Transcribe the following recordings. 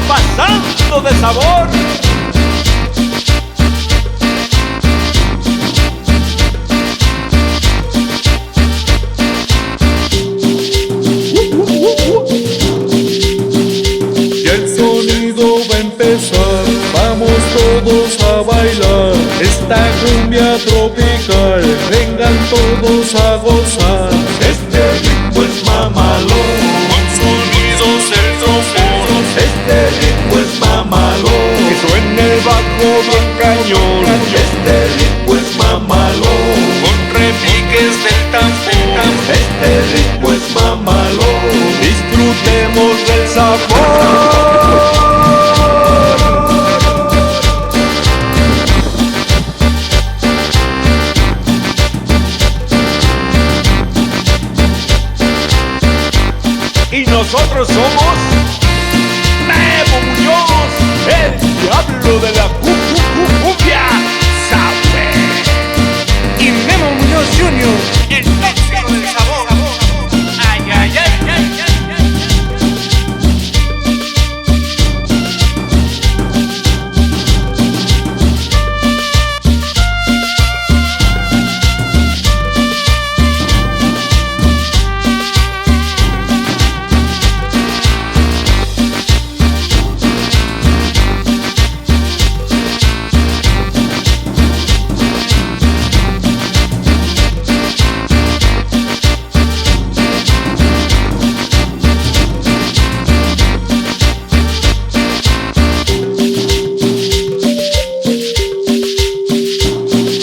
pasando de sabor. Y el sonido va a empezar, vamos todos a bailar esta cumbia tropical, vengan todos a gozar. Este ritmo es mamalón, Con sonidos el trombón, este ritmo es mamalón, que suene el bajo bien cañón. este ritmo es mamalón, Con repiques del tambor, este ritmo es mamalón. disfrutemos del sabor. Y nosotros somos Memo Muñoz, el diablo de la cumbia, sabe. Y Memo Muñoz Jr., El tóxico del sabor. Ay, ay, ay, ay, ay, ay.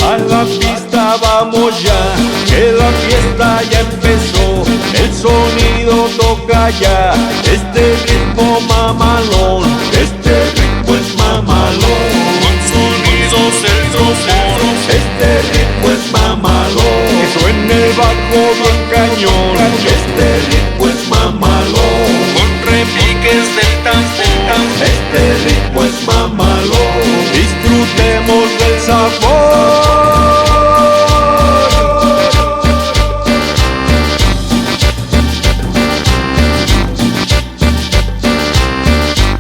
A la pista vamos ya, que la fiesta ya empezó. El sonido toca ya, este ritmo mamalón. Este ritmo es mamalón, Con sonidos el trombón, este ritmo es mamalón, que suene el bajo bien cañón. este ritmo es mamalón, Con repiques del tambor, este ritmo es mamalón. disfrutemos del sabor.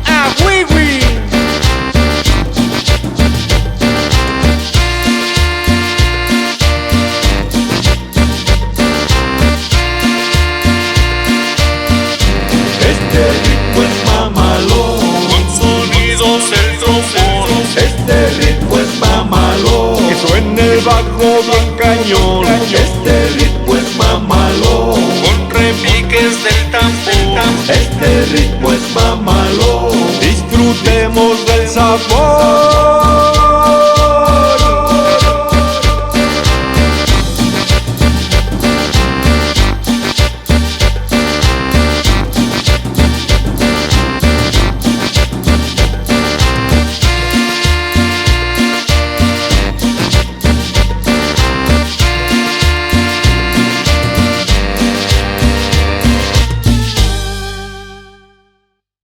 ¡ah, oui, oui! Este ritmo es mamalón, Con sonidos el trombón, este ritmo es mamalón, que suene el bajo bien cañón.